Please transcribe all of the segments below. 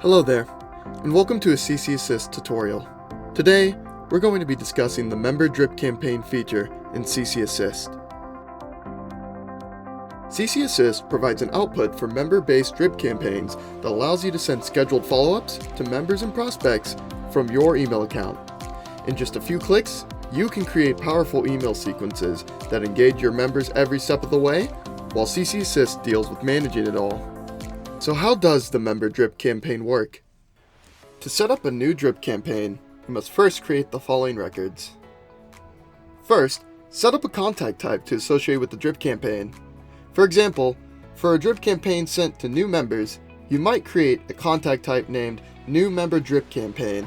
Hello there, and welcome to a CC Assist tutorial. Today, we're going to be discussing the Member Drip Campaign feature in CC Assist. CC Assist provides an output for member-based drip campaigns that allows you to send scheduled follow-ups to members and prospects from your email account. In just a few clicks, you can create powerful email sequences that engage your members every step of the way, while CC Assist deals with managing it all. So how does the Member Drip Campaign work? To set up a new drip campaign, you must first create the following records. First, set up a contact type to associate with the drip campaign. For example, for a drip campaign sent to new members, you might create a contact type named New Member Drip Campaign.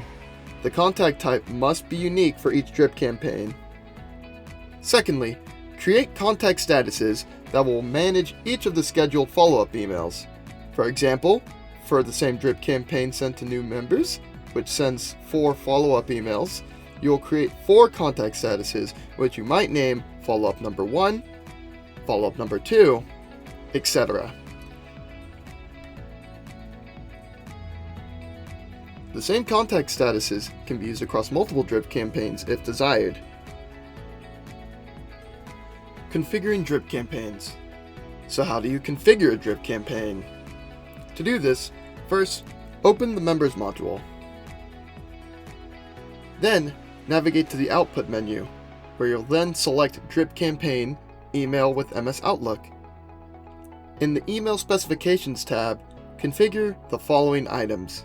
The contact type must be unique for each drip campaign. Secondly, create contact statuses that will manage each of the scheduled follow-up emails. For example, for the same drip campaign sent to new members, which sends 4 follow-up emails, you will create 4 contact statuses, which you might name follow-up number 1, follow-up number 2, etc. The same contact statuses can be used across multiple drip campaigns if desired. Configuring drip campaigns. So how do you configure a drip campaign? To do this, first, open the Members module. Then, navigate to the Output menu, where you'll then select Drip Campaign, Email with MS Outlook. In the Email Specifications tab, configure the following items.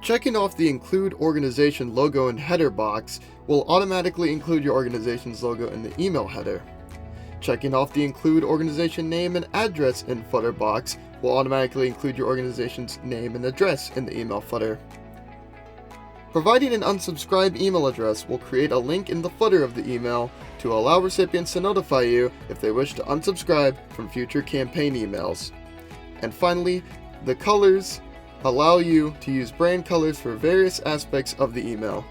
Checking off the Include Organization logo and header box will automatically include your organization's logo in the email header. Checking off the Include Organization Name and Address in Footer box will automatically include your organization's name and address in the email footer. Providing an unsubscribe email address will create a link in the footer of the email to allow recipients to notify you if they wish to unsubscribe from future campaign emails. And finally, the colors allow you to use brand colors for various aspects of the email.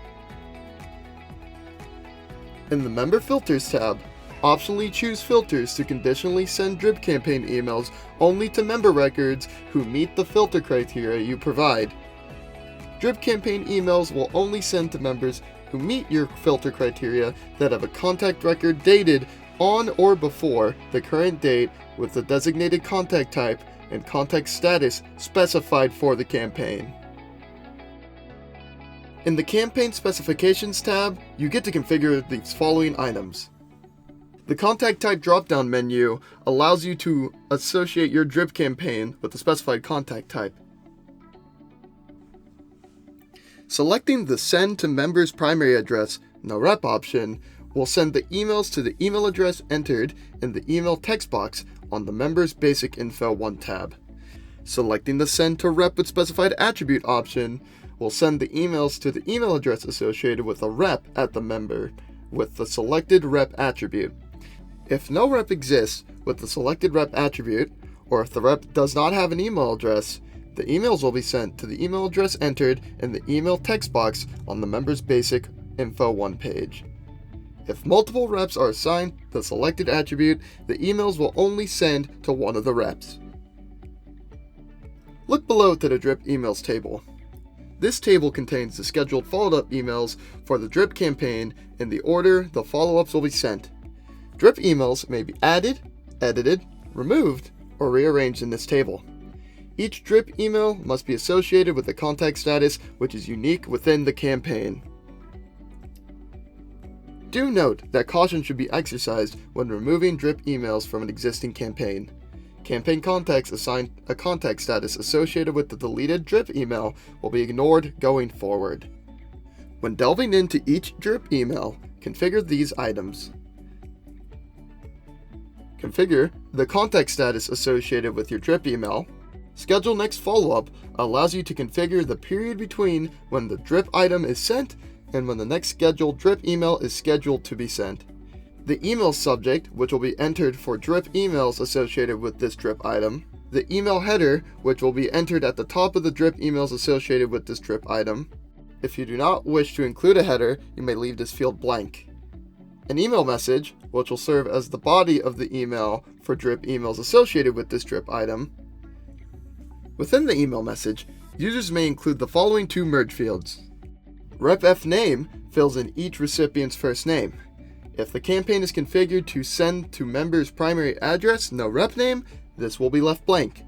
In the Member Filters tab, optionally choose filters to conditionally send drip campaign emails only to member records who meet the filter criteria you provide. Drip campaign emails will only send to members who meet your filter criteria that have a contact record dated on or before the current date with the designated contact type and contact status specified for the campaign. In the Campaign Specifications tab, you get to configure these following items. The Contact Type drop-down menu allows you to associate your drip campaign with the specified contact type. Selecting the Send to Members Primary Address, No Rep option will send the emails to the email address entered in the email text box on the Members Basic Info 1 tab. Selecting the Send to Rep with Specified Attribute option will send the emails to the email address associated with a rep at the member with the selected rep attribute. If no rep exists with the selected rep attribute, or if the rep does not have an email address, the emails will be sent to the email address entered in the email text box on the Members Basic Info 1 page. If multiple reps are assigned the selected attribute, the emails will only send to one of the reps. Look below to the Drip Emails table. This table contains the scheduled follow-up emails for the drip campaign in the order the follow-ups will be sent. Drip emails may be added, edited, removed, or rearranged in this table. Each drip email must be associated with a contact status which is unique within the campaign. Do note that caution should be exercised when removing drip emails from an existing campaign. Campaign contacts assigned a contact status associated with the deleted drip email will be ignored going forward. When delving into each drip email, configure these items. Configure the contact status associated with your drip email. Schedule Next Follow-Up allows you to configure the period between when the drip item is sent and when the next scheduled drip email is scheduled to be sent. The email subject, which will be entered for drip emails associated with this drip item. The email header, which will be entered at the top of the drip emails associated with this drip item. If you do not wish to include a header, you may leave this field blank. An email message, which will serve as the body of the email for drip emails associated with this drip item. Within the email message, Users may include the following two merge fields. Rep name fills in each recipient's first name. If the campaign is configured to send to member's primary address, no rep name, this will be left blank.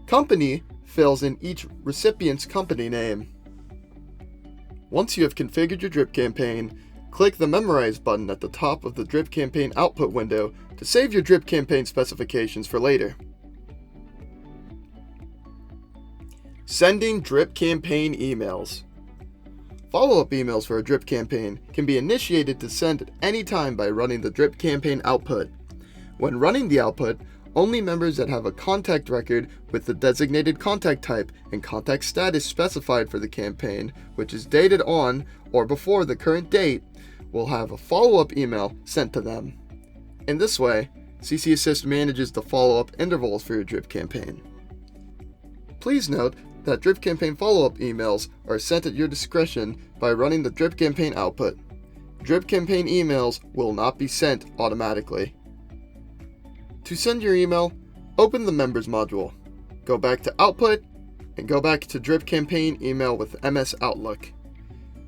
Company fills in each recipient's company name. Once you have configured your drip campaign, click the Memorize button at the top of the drip campaign output window to save your drip campaign specifications for later. Sending drip campaign emails. Follow-up emails for a drip campaign can be initiated to send at any time by running the drip campaign output. When running the output, only members that have a contact record with the designated contact type and contact status specified for the campaign, which is dated on or before the current date, will have a follow-up email sent to them. In this way, CC Assist manages the follow-up intervals for your drip campaign. Please note that drip campaign follow-up emails are sent at your discretion by running the drip campaign output. Drip campaign emails will not be sent automatically. To send your email, open the Members module, go back to Output, and go back to Drip Campaign Email with MS Outlook.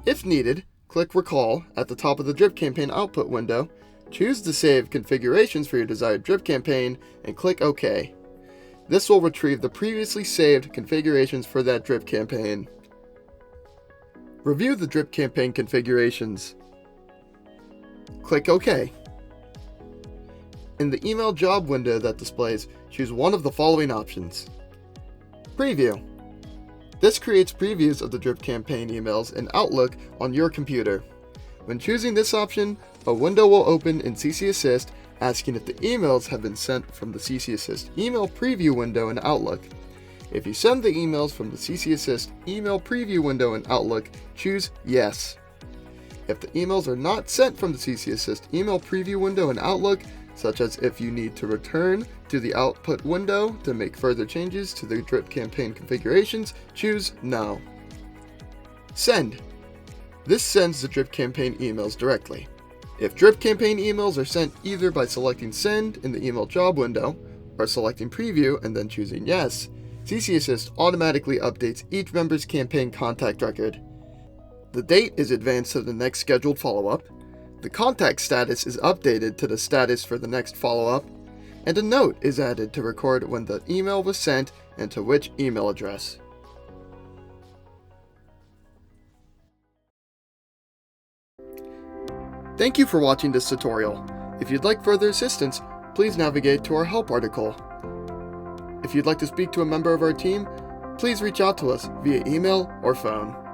If needed, click Recall at the top of the Drip Campaign Output window, choose the save configurations for your desired drip campaign, and click OK. This will retrieve the previously saved configurations for that drip campaign. Review the drip campaign configurations. Click OK. In the email job window that displays, choose one of the following options. Preview. This creates previews of the drip campaign emails in Outlook on your computer. When choosing this option, a window will open in CC Assist asking if the emails have been sent from the CC Assist email preview window in Outlook. If you send the emails from the CC Assist email preview window in Outlook, choose Yes. If the emails are not sent from the CC Assist email preview window in Outlook, such as if you need to return to the output window to make further changes to the drip campaign configurations, choose No. Send. This sends the drip campaign emails directly. If drip campaign emails are sent either by selecting Send in the email job window, or selecting Preview and then choosing Yes, CC Assist automatically updates each member's campaign contact record. The date is advanced to the next scheduled follow-up, the contact status is updated to the status for the next follow-up, and a note is added to record when the email was sent and to which email address. Thank you for watching this tutorial. If you'd like further assistance, please navigate to our help article. If you'd like to speak to a member of our team, please reach out to us via email or phone.